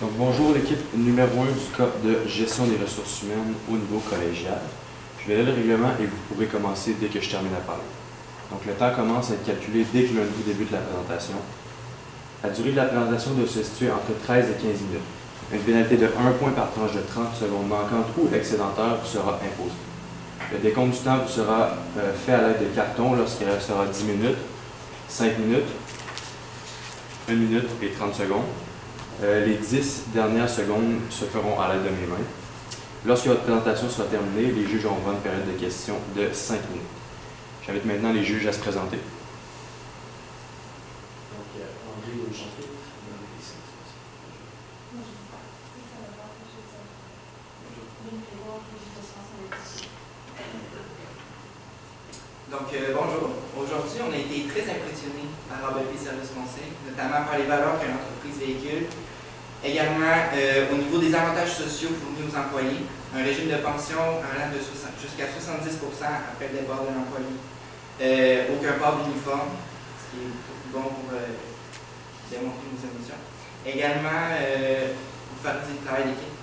Donc bonjour l'équipe numéro 1 du COP de gestion des ressources humaines au niveau collégial. Je vais lire le règlement et vous pourrez commencer dès que je termine à parler. Donc le temps commence à être calculé dès que l'un de vous débute la présentation. La durée de la présentation doit se situer entre 13 et 15 minutes. Une pénalité de 1 point par tranche de 30 secondes manquantes ou excédentaire vous sera imposée. Le décompte du temps vous sera fait à l'aide de cartons lorsqu'il restera 10 minutes, 5 minutes, 1 minute et 30 secondes. Les 10 dernières secondes se feront à l'aide de mes mains. Lorsque votre présentation sera terminée, les juges auront une période de questions de 5 minutes. J'invite maintenant les juges à se présenter. Bonjour. Aujourd'hui, on a été très impressionnés par ABP Service Conseil, notamment par les valeurs que l'entreprise véhicule. Également, au niveau des avantages sociaux fournis aux employés, un régime de pension allant jusqu'à 70% après le départ de l'employé. Aucun port d'uniforme, ce qui est bon pour démontrer nos émotions. Également, pour favoriser le travail d'équipe.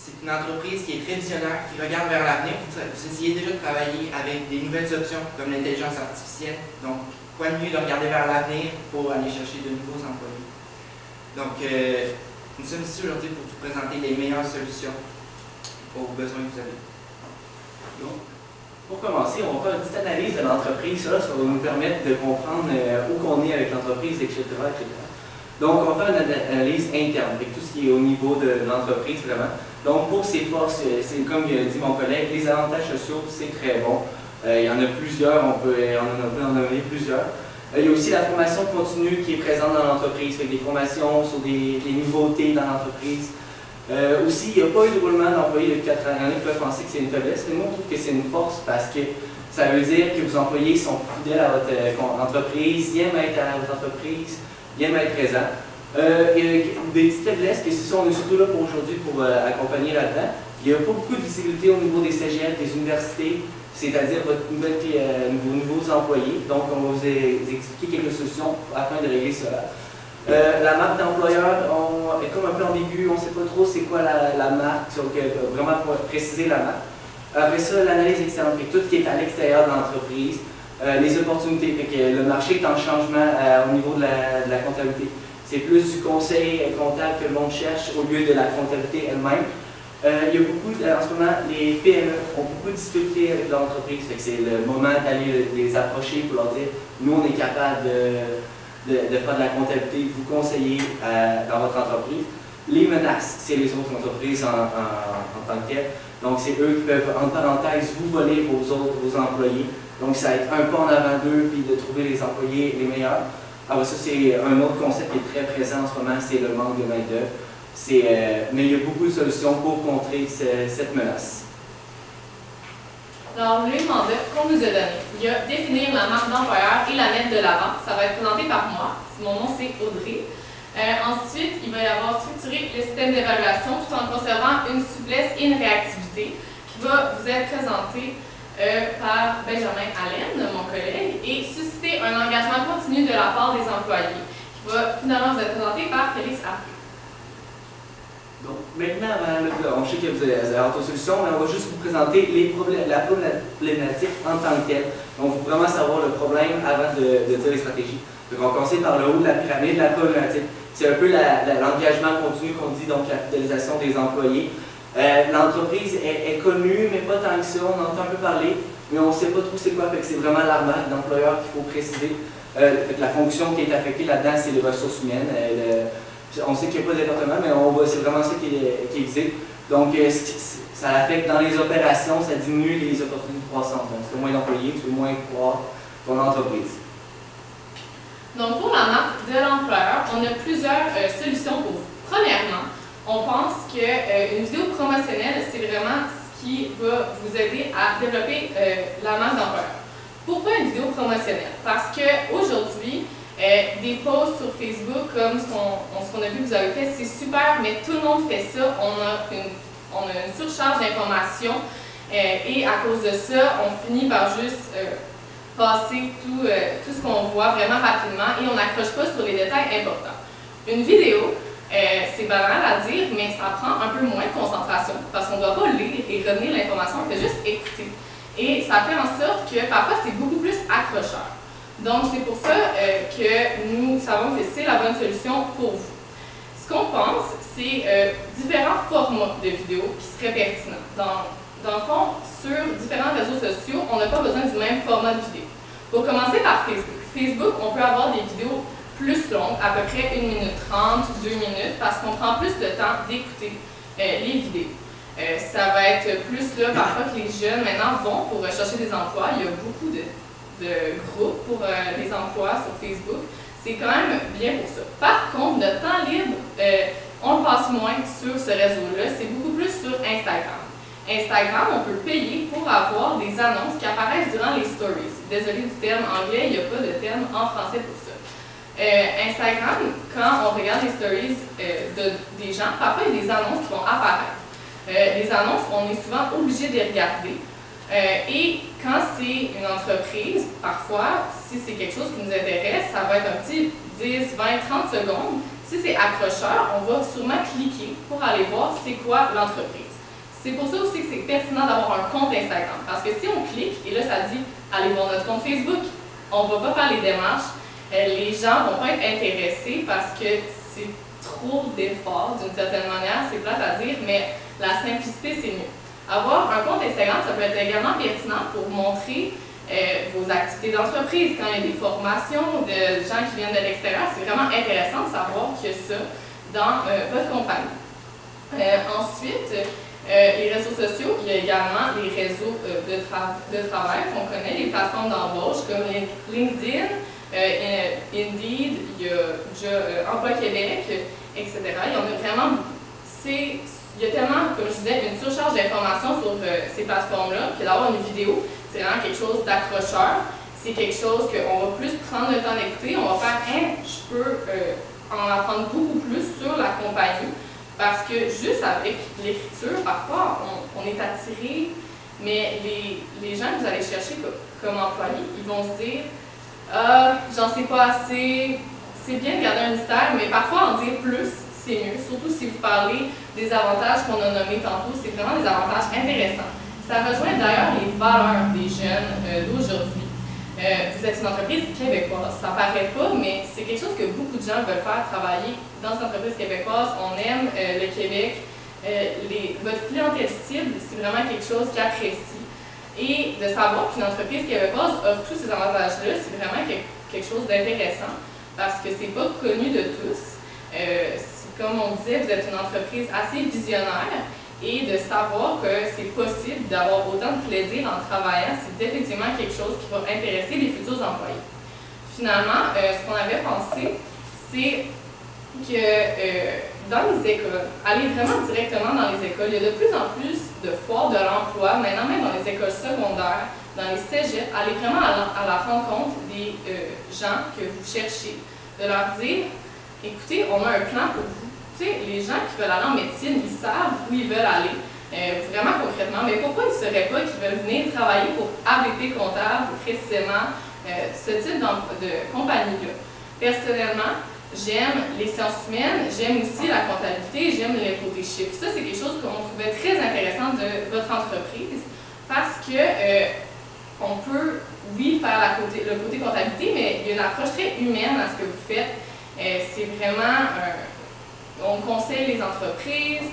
C'est une entreprise qui est très visionnaire, qui regarde vers l'avenir. Vous essayez déjà de travailler avec des nouvelles options comme l'intelligence artificielle. Donc, quoi de mieux de regarder vers l'avenir pour aller chercher de nouveaux employés. Donc, nous sommes ici aujourd'hui pour vous présenter les meilleures solutions aux besoins que vous avez. Donc, pour commencer, on va faire une petite analyse de l'entreprise. Ça va nous permettre de comprendre où qu'on est avec l'entreprise, etc., etc. Donc, on va faire une analyse interne, avec tout ce qui est au niveau de l'entreprise, vraiment. Donc, pour ses forces, c'est comme dit mon collègue, les avantages sociaux, c'est très bon. Il y en a plusieurs, on peut en nommer plusieurs. Il y a aussi la formation continue qui est présente dans l'entreprise, avec des formations sur des nouveautés dans l'entreprise. Aussi, il n'y a pas eu de roulement d'employés depuis 4 ans. Il y en a qui peuvent penser que c'est une faiblesse, mais moi, je trouve que c'est une force parce que ça veut dire que vos employés sont fidèles à votre entreprise, ils aiment être à votre entreprise, ils aiment être présents. Des petites faiblesses, que c'est ça, on est surtout là pour aujourd'hui pour accompagner là-dedans. Il n'y a pas beaucoup de visibilité au niveau des cégeps, des universités, c'est-à-dire vos nouveaux employés. Donc, on va vous expliquer quelques solutions afin de régler cela. La marque d'employeur est comme un peu ambiguë, on ne sait pas trop c'est quoi la marque, vraiment pour préciser la marque. Après ça, l'analyse externe, tout ce qui est à l'extérieur de l'entreprise, les opportunités, que le marché est en changement au niveau de la comptabilité. C'est plus du conseil comptable que le monde cherche au lieu de la comptabilité elle-même. Il y a beaucoup, en ce moment, les PME ont beaucoup de difficultés avec leur entreprise. C'est le moment d'aller les approcher pour leur dire nous, on est capable de faire de la comptabilité, de vous conseiller dans votre entreprise. Les menaces, c'est les autres entreprises en tant que telles. Donc, c'est eux qui peuvent, en parenthèse, vous voler vos employés. Donc, ça va être un pas en avant d'eux, puis de trouver les employés les meilleurs. Alors ça, c'est un autre concept qui est très présent en ce moment, c'est le manque de main-d'œuvre. Mais il y a beaucoup de solutions pour contrer cette menace. Alors, le mandat qu'on nous a donné, il y a définir la marque d'employeur et la mettre de l'avant. Ça va être présenté par moi. Mon nom, c'est Audrey. Ensuite, il va y avoir structuré le système d'évaluation tout en conservant une souplesse et une réactivité qui va vous être présentée par Benjamin Allen, mon collègue, et susciter un engagement continu de la part des employés, qui va finalement vous être présenté par Félix Harpé. Donc, maintenant, on sait que vous avez votre solution, mais on va juste vous présenter la problématique en tant que telle. Donc, il faut vraiment savoir le problème avant de dire les stratégies. Donc, on commence par le haut de la pyramide, la problématique. C'est un peu l'engagement continu qu'on dit, donc la fidélisation des employés. L'entreprise est connue, mais pas tant que ça, on entend un peu parler, mais on ne sait pas trop c'est quoi, c'est vraiment la marque d'employeur qu'il faut préciser. La fonction qui est affectée là-dedans, c'est les ressources humaines. On sait qu'il n'y a pas de département, mais c'est vraiment ça qui est visé. Donc, ça affecte dans les opérations, ça diminue les opportunités de croissance. Donc, tu fais moins d'employés, tu fais moins croître ton entreprise. Donc, pour la marque de l'employeur, on a plusieurs solutions pour vous. Premièrement, on pense qu'une vidéo promotionnelle, c'est vraiment ce qui va vous aider à développer la marque d'employeur. Pourquoi une vidéo promotionnelle? Parce qu'aujourd'hui, des posts sur Facebook, comme ce qu'on a vu que vous avez fait, c'est super, mais tout le monde fait ça. On a une surcharge d'informations et à cause de ça, on finit par juste passer tout ce qu'on voit vraiment rapidement et on n'accroche pas sur les détails importants. Une vidéo, c'est banal à dire, mais ça prend un peu moins de concentration parce qu'on ne doit pas lire et retenir l'information, on fait juste écouter. Et ça fait en sorte que parfois c'est beaucoup plus accrocheur. Donc c'est pour ça que nous savons que c'est la bonne solution pour vous. Ce qu'on pense, c'est différents formats de vidéos qui seraient pertinents. Dans le fond, sur différents réseaux sociaux, on n'a pas besoin du même format de vidéo. Pour commencer par Facebook. Facebook, on peut avoir des vidéos plus longues, à peu près 1 minute 30, 2 minutes, parce qu'on prend plus de temps d'écouter les vidéos. Ça va être plus là, parfois que les jeunes maintenant vont pour rechercher des emplois. Il y a beaucoup de groupes pour les emplois sur Facebook. C'est quand même bien pour ça. Par contre, notre temps libre, on le passe moins sur ce réseau-là, c'est beaucoup plus sur Instagram. Instagram, on peut payer pour avoir des annonces qui apparaissent durant les stories. Désolée du terme anglais, il n'y a pas de terme en français pour ça. Instagram, quand on regarde les stories des gens, parfois il y a des annonces qui vont apparaître. Les annonces, on est souvent obligé de les regarder. Et quand c'est une entreprise, parfois, si c'est quelque chose qui nous intéresse, ça va être un petit 10, 20, 30 secondes. Si c'est accrocheur, on va sûrement cliquer pour aller voir c'est quoi l'entreprise. C'est pour ça aussi que c'est pertinent d'avoir un compte Instagram. Parce que si on clique, et là ça dit allez voir notre compte Facebook, on ne va pas faire les démarches. Les gens ne vont pas être intéressés parce que c'est trop d'efforts d'une certaine manière. C'est plate à dire, mais la simplicité c'est mieux. Avoir un compte Instagram, ça peut être également pertinent pour montrer vos activités d'entreprise. Quand il y a des formations de gens qui viennent de l'extérieur, c'est vraiment intéressant de savoir qu'il y a ça dans votre compagnie. Ensuite, les réseaux sociaux, il y a également les réseaux de travail qu'on connaît, les plateformes d'embauche comme LinkedIn, Indeed, il y a Emploi Québec, etc. Il y en a vraiment beaucoup. Il y a tellement, comme je disais, une surcharge d'informations sur ces plateformes-là que d'avoir une vidéo, c'est vraiment quelque chose d'accrocheur. C'est quelque chose qu'on va plus prendre le temps d'écouter. On va faire je peux en apprendre beaucoup plus sur la compagnie. Parce que juste avec l'écriture, parfois, on est attiré, mais les gens que vous allez chercher comme employés, ils vont se dire « Ah, j'en sais pas assez, c'est bien de garder un mystère, mais parfois en dire plus, c'est mieux. » Surtout si vous parlez des avantages qu'on a nommés tantôt, c'est vraiment des avantages intéressants. Ça rejoint d'ailleurs les valeurs des jeunes d'aujourd'hui. Vous êtes une entreprise québécoise, ça paraît pas, mais c'est quelque chose que beaucoup de gens veulent faire, travailler dans une entreprise québécoise. On aime le Québec. Votre clientèle cible, c'est vraiment quelque chose qui apprécie. Et de savoir qu'une entreprise québécoise offre tous ces avantages-là, c'est vraiment quelque chose d'intéressant parce que c'est pas connu de tous. Comme on disait, vous êtes une entreprise assez visionnaire. Et de savoir que c'est possible d'avoir autant de plaisir en travaillant, c'est définitivement quelque chose qui va intéresser les futurs employés. Finalement, ce qu'on avait pensé, c'est que dans les écoles, aller vraiment directement dans les écoles, il y a de plus en plus de foires de l'emploi, maintenant même dans les écoles secondaires, dans les cégeps, aller vraiment à la rencontre des gens que vous cherchez, de leur dire, écoutez, on a un plan pour vous. Les gens qui veulent aller en médecine, ils savent où ils veulent aller, vraiment concrètement, mais pourquoi ils ne sauraient pas qu'ils veulent venir travailler pour AVP comptable, précisément, ce type de compagnie-là. Personnellement, j'aime les sciences humaines, j'aime aussi la comptabilité, j'aime les côtés chiffres. Ça, c'est quelque chose qu'on trouvait très intéressant de votre entreprise parce que on peut, oui, faire le côté comptabilité, mais il y a une approche très humaine à ce que vous faites. C'est vraiment on conseille les entreprises,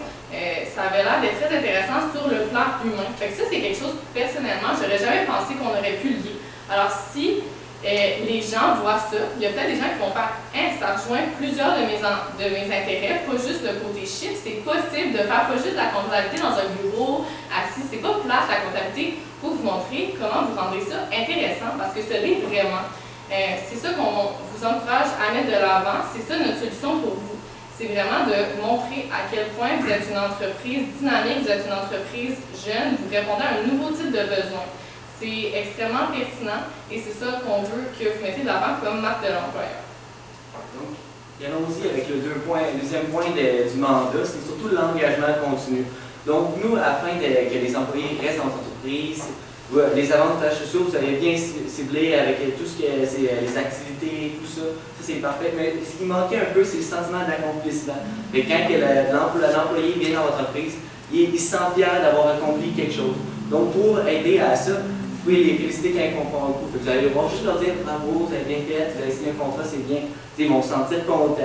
ça avait l'air d'être très intéressant sur le plan humain. Fait que ça, c'est quelque chose, personnellement, j'aurais jamais pensé qu'on aurait pu lier. Alors, si les gens voient ça, il y a peut-être des gens qui vont faire ça rejoint plusieurs de mes intérêts, pas juste le côté chiffre, c'est possible de faire pas juste la comptabilité dans un bureau, assis, c'est pas plate la comptabilité, il faut vous montrer comment vous rendez ça intéressant, parce que ça l'est vraiment. C'est ça qu'on vous encourage à mettre de l'avant, c'est ça notre solution pour vous. C'est vraiment de montrer à quel point vous êtes une entreprise dynamique, vous êtes une entreprise jeune, vous répondez à un nouveau type de besoin. C'est extrêmement pertinent et c'est ça qu'on veut que vous mettez de l'avant comme marque de l'employeur. Donc, allons-y avec le deuxième point du mandat, c'est surtout l'engagement continu. Donc, nous, afin que les employés restent dans l'entreprise, Les avantages sociaux, vous avez bien ciblé avec tout ce que c'est les activités, tout ça. Ça, c'est parfait. Mais ce qui manquait un peu, c'est le sentiment d'accomplissement. Et quand l'employé vient dans votre entreprise, il se sent fier d'avoir accompli quelque chose. Donc, pour aider à ça, vous pouvez les féliciter quand ils comprennent le coup. Vous allez voir juste leur dire bravo, vous avez bien fait, vous avez signé un contrat, c'est bien. Ils vont se sentir contents.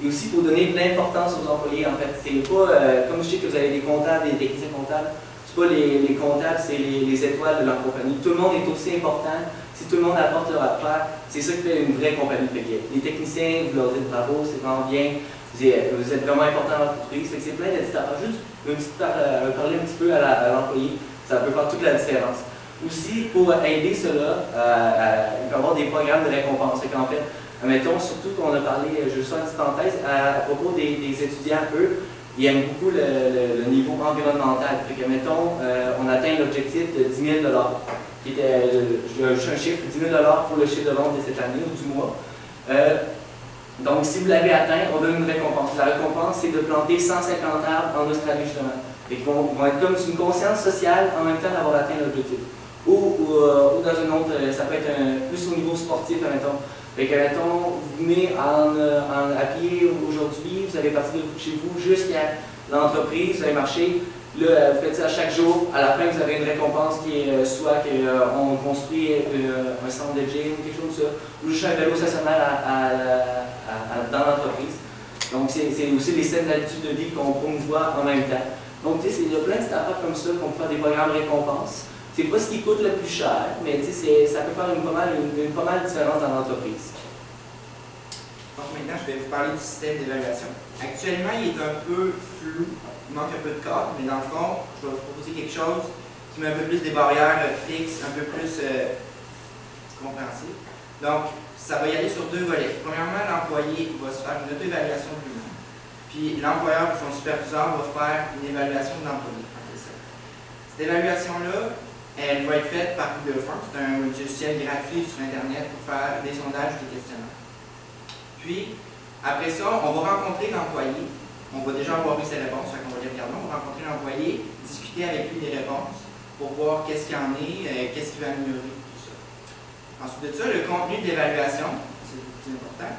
Et aussi, il faut donner de l'importance aux employés. En fait, c'est pas, comme je sais que vous avez des comptables, des techniciens comptables, c'est pas les comptables, c'est les étoiles de leur compagnie. Tout le monde est aussi important. Si tout le monde apporte leur affaire, c'est ça qui fait une vraie compagnie. Les techniciens, vous leur dites bravo, c'est vraiment bien. Vous êtes vraiment important dans l'entreprise. C'est plein de petites affaires. Juste parler un petit peu à l'employé, ça peut faire toute la différence. Aussi, pour aider cela, il peut y avoir des programmes de récompense. En fait, mettons, surtout qu'on a parlé, je fais une petite parenthèse, à propos des étudiants, eux, ils aiment beaucoup le niveau environnemental. Fait que, mettons, on atteint l'objectif de 10 000 qui était, un chiffre, 10 000 pour le chiffre de vente de cette année ou du mois. Donc, si vous l'avez atteint, on donne une récompense. La récompense, c'est de planter 150 arbres en Australie, justement. Et qui vont être comme une conscience sociale en même temps d'avoir atteint l'objectif. Ou dans un autre, ça peut être plus au niveau sportif, mettons. Fait que, mettons, vous venez à pied aujourd'hui, vous allez partir de chez vous jusqu'à l'entreprise, vous allez marcher. Là, vous faites ça chaque jour. À la fin, vous avez une récompense qui est soit qu'on construit un centre de gym, quelque chose comme ça, ou juste un vélo stationnaire dans l'entreprise. Donc, c'est aussi les saines habitudes de vie qu'on promouvoit en même temps. Donc, tu sais, il y a plein de affaires comme ça qu'on peut faire des programmes de récompense. C'est pas ce qui coûte le plus cher, mais tu sais, ça peut faire une pas mal différence dans l'entreprise. Donc maintenant, je vais vous parler du système d'évaluation. Actuellement, il est un peu flou. Il manque un peu de cadre, mais dans le fond, je vais vous proposer quelque chose qui met un peu plus des barrières fixes, un peu plus compréhensibles. Donc, ça va y aller sur deux volets. Premièrement, l'employé va se faire une auto-évaluation de lui-même. Puis l'employeur ou son superviseur va faire une évaluation de l'employé. Cette évaluation-là, elle va être faite par Google Forms. C'est un logiciel gratuit sur Internet pour faire des sondages ou des questionnaires. Puis, après ça, on va rencontrer l'employé. On va déjà avoir eu ses réponses, on va les regarder, on va rencontrer l'employé, discuter avec lui des réponses pour voir qu'est-ce qu'il y en est, qu'est-ce qu'il va améliorer, tout ça. Ensuite de ça, le contenu de l'évaluation, c'est le plus important.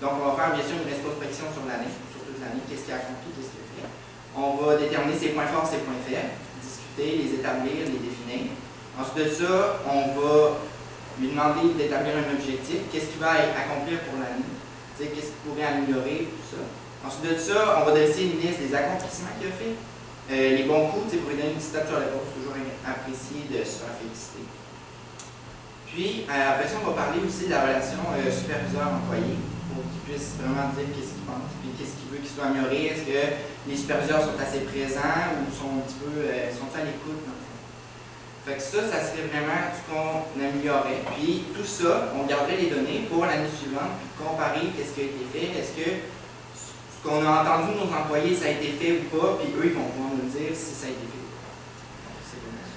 Donc, on va faire bien sûr une rétrospection sur l'année, sur toute l'année, qu'est-ce qu'il a accompli, qu'est-ce qu'il a fait. On va déterminer ses points forts, ses points faibles, discuter, les établir, les définir. Ensuite de ça, on va lui demander d'établir un objectif, qu'est-ce qu'il va accomplir pour l'année, qu'est-ce qu'il pourrait améliorer, tout ça. Ensuite de ça, on va dresser une liste des accomplissements qu'il a fait, les bons coups, pour lui donner une petite tape sur l'épaule, c'est toujours apprécié de se faire féliciter. Puis, après ça, on va parler aussi de la relation superviseur-employé, pour qu'il puisse vraiment dire qu'est-ce qu'il pense, puis qu'est-ce qu'il veut qu'il soit amélioré. Est-ce que les superviseurs sont assez présents ou sont un petit peu sont à l'écoute dans le fond. Fait que ça serait vraiment ce qu'on améliorerait. Puis tout ça, on garderait les données pour l'année suivante, puis comparer qu'est-ce qui a été fait, est-ce que ce qu'on a entendu de nos employés, ça a été fait ou pas, puis eux, ils vont pouvoir nous dire si ça a été fait ou pas. C'est vraiment ça.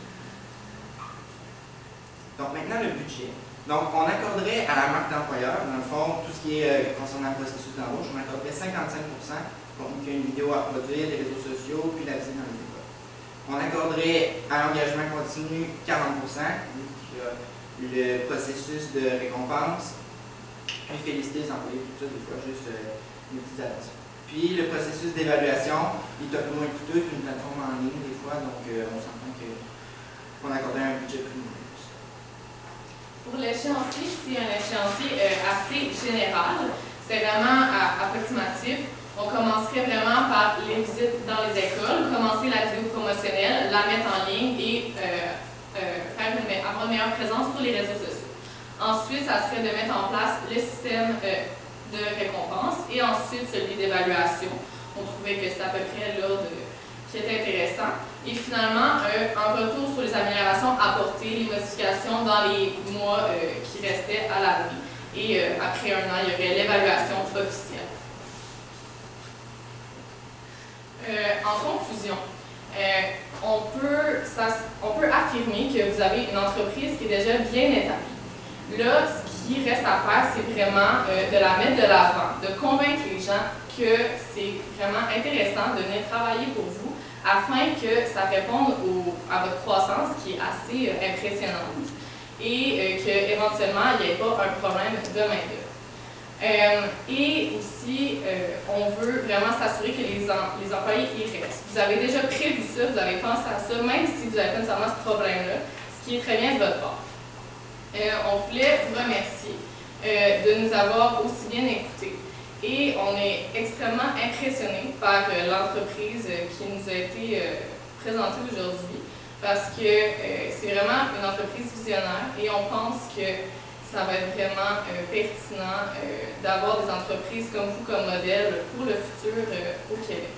Donc maintenant, le budget. Donc, on accorderait à la marque d'employeur, dans le fond, tout ce qui est concernant le processus d'embauche, on accorderait 55% pour qu'il y ait une vidéo à produire, les réseaux sociaux, puis la visite dans les écoles. On accorderait à l'engagement continu 40%, vu qu'il y a le processus de récompense, puis féliciter les employés, tout ça, des fois, juste une utilisation. Puis le processus d'évaluation, il est un peu moins coûteux qu'une plateforme en ligne, des fois, donc on s'entend qu'on accorderait un budget plus loin. Pour l'échéancier, c'est un échéancier assez général. C'est vraiment approximatif. On commencerait vraiment par les visites dans les écoles, commencer la vidéo promotionnelle, la mettre en ligne et avoir une meilleure présence sur les réseaux sociaux. Ensuite, ça serait de mettre en place le système de récompense et ensuite celui d'évaluation. On trouvait que c'était à peu près l'ordre qui était intéressant. Et finalement, un retour sur les améliorations apportées, les modifications dans les mois qui restaient à l'année. Et après un an, il y aurait l'évaluation officielle. En conclusion, on peut affirmer que vous avez une entreprise qui est déjà bien établie. Là, ce qui reste à faire, c'est vraiment de la mettre de l'avant, de convaincre les gens que c'est vraiment intéressant de venir travailler pour vous afin que ça réponde à votre croissance qui est assez impressionnante et qu'éventuellement, il n'y ait pas un problème de main-d'œuvre. Et aussi, on veut vraiment s'assurer que les employés y restent. Vous avez déjà prévu ça, vous avez pensé à ça, même si vous n'avez pas nécessairement ce problème-là, ce qui est très bien de votre part. On voulait vous remercier de nous avoir aussi bien écoutés. Et on est extrêmement impressionnés par l'entreprise qui nous a été présentée aujourd'hui parce que c'est vraiment une entreprise visionnaire et on pense que ça va être vraiment pertinent d'avoir des entreprises comme vous comme modèle pour le futur au Québec.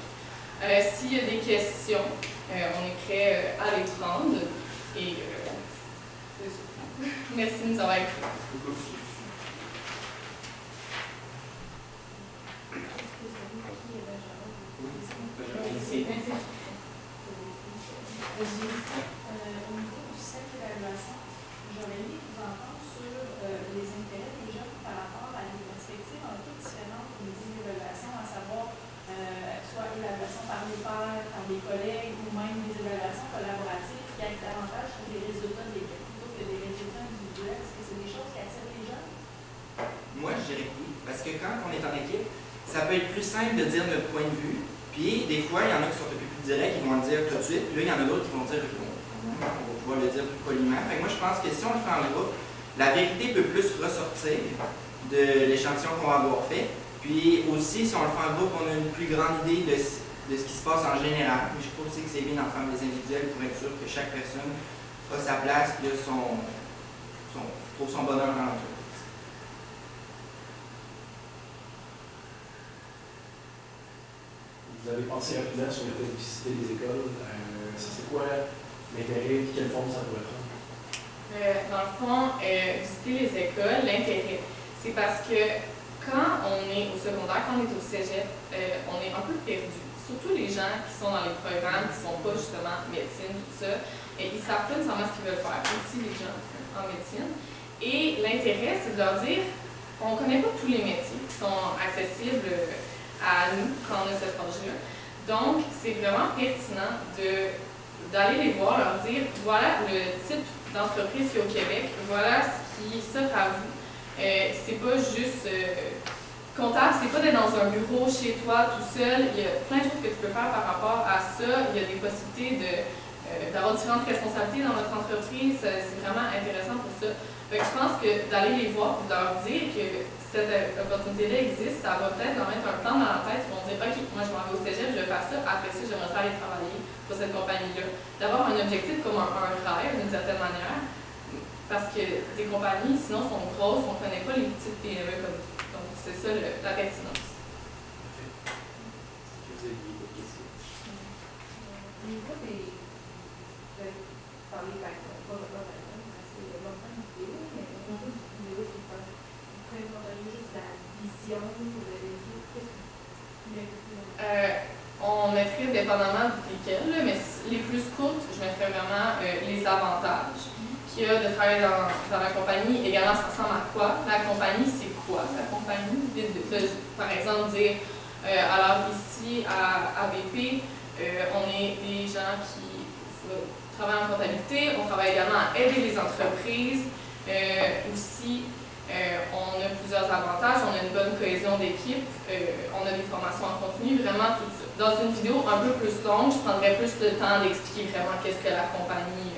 S'il y a des questions, on est prêt à les prendre. Et merci de nous avoir écoutés. Au niveau du cercle d'évaluation, j'aurais aimé vous entendre sur les intérêts des jeunes par rapport à des perspectives un peu différentes au niveau de l'évaluation, à savoir soit l'évaluation par les pairs, par les collègues ou même des évaluations collaboratives qui actent davantage sur des résultats de l'équipe plutôt que des résultats individuels. Est-ce que c'est des choses qui attirent les jeunes? Moi, je dirais oui, parce que quand on est en équipe, ça peut être plus simple de dire notre point de vue. Puis, des fois, il y en a qui sont un peu plus directs, qui vont le dire tout de suite. Puis là, il y en a d'autres qui vont dire, OK, on va pouvoir le dire plus poliment. Fait que moi, je pense que si on le fait en groupe, la vérité peut plus ressortir de l'échantillon qu'on va avoir fait. Puis aussi, si on le fait en groupe, on a une plus grande idée de ce qui se passe en général. Mais je trouve aussi que c'est bien d'en faire des individuels pour être sûr que chaque personne a sa place et trouve son bonheur dans l'entreprise. Vous avez pensé rapidement sur le fait de visiter les écoles. C'est quoi l'intérêt et quelle forme ça pourrait prendre? Dans le fond, visiter les écoles, l'intérêt, c'est parce que quand on est au secondaire, quand on est au cégep, on est un peu perdu. Surtout les gens qui sont dans les programmes, qui ne sont pas justement médecine, tout ça, et ils ne savent pas nécessairement ce qu'ils veulent faire, aussi les gens en médecine. Et l'intérêt, c'est de leur dire, on ne connaît pas tous les métiers qui sont accessibles à nous quand on a cet âge-là. Donc, c'est vraiment pertinent d'aller les voir, leur dire, voilà le type d'entreprise qu'il y a au Québec, voilà ce qui s'offre à vous. C'est pas juste comptable, c'est pas d'être dans un bureau chez toi tout seul. Il y a plein de choses que tu peux faire par rapport à ça. Il y a des possibilités d'avoir différentes responsabilités dans notre entreprise. C'est vraiment intéressant pour ça. Fait que je pense que d'aller les voir et de leur dire que cette opportunité-là existe, ça va peut-être leur mettre un plan dans la tête. Ils vont dire, OK, moi je m'en vais au cégep, je vais faire ça. Après ça, j'aimerais ça aller travailler pour cette compagnie-là. D'avoir un objectif comme un rêve d'une certaine manière. Parce que des compagnies, sinon, sont grosses, on ne connaît pas les petites PME comme nous. Donc, c'est ça la pertinence. Est-ce que vous avez des questions? Au niveau des... Vous avez parlé pas c'est longtemps une vidéo, mais au niveau du vidéo, vous présentez juste la vision, vous avez dit, qu'est-ce que On mettrait dépendamment desquelles, mais les plus courtes, je mettrais vraiment les avantages qu'il y a de travailler dans la compagnie. Également, ça ressemble à quoi? La compagnie, c'est quoi? La compagnie, par exemple, dire, alors ici, à ABP, on est des gens qui travaillent en comptabilité, on travaille également à aider les entreprises. Aussi, on a plusieurs avantages, on a une bonne cohésion d'équipe, on a des formations en continu, vraiment tout ça. Dans une vidéo un peu plus longue, je prendrais plus le temps d'expliquer vraiment qu'est-ce que la compagnie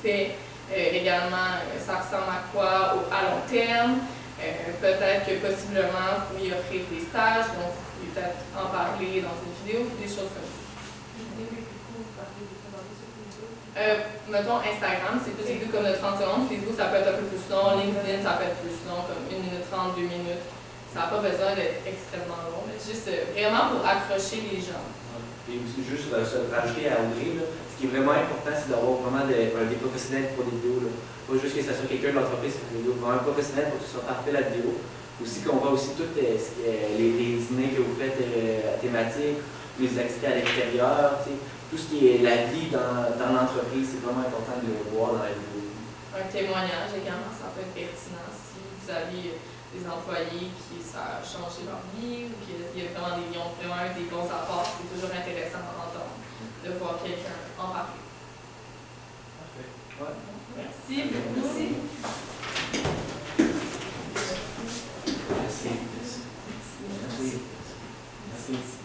fait. Également, ça ressemble à quoi à long terme. Peut-être que possiblement, vous pourriez offrir des stages, donc vous pourriez peut-être en parler dans une vidéo, des choses comme ça. Mettons Instagram, c'est plus écrit comme de 30 secondes. Facebook, ça peut être un peu plus long. LinkedIn, ça peut être plus long, comme 1 minute 30, 2 minutes. Ça n'a pas besoin d'être extrêmement long, mais juste vraiment pour accrocher les gens. Et aussi, juste rajouter à Audrey, ce qui est vraiment important, c'est d'avoir vraiment des professionnels pour les vidéos. Là. Pas juste que ce soit quelqu'un de l'entreprise pour les vidéos, vraiment un professionnel pour que ce soit parfait la vidéo. Aussi qu'on voit aussi toutes les dîners que vous faites thématiques, les activités à l'extérieur, tout ce qui est la vie dans l'entreprise, c'est vraiment important de le voir dans la vidéo. Un témoignage également, ça peut être pertinent si vous avez des employés qui ça a changé leur vie ou qu'ils ont vraiment eu des bons apports, c'est toujours intéressant d'entendre de voir quelqu'un en parler. Parfait. Ouais. Merci beaucoup. Merci. Merci. Merci.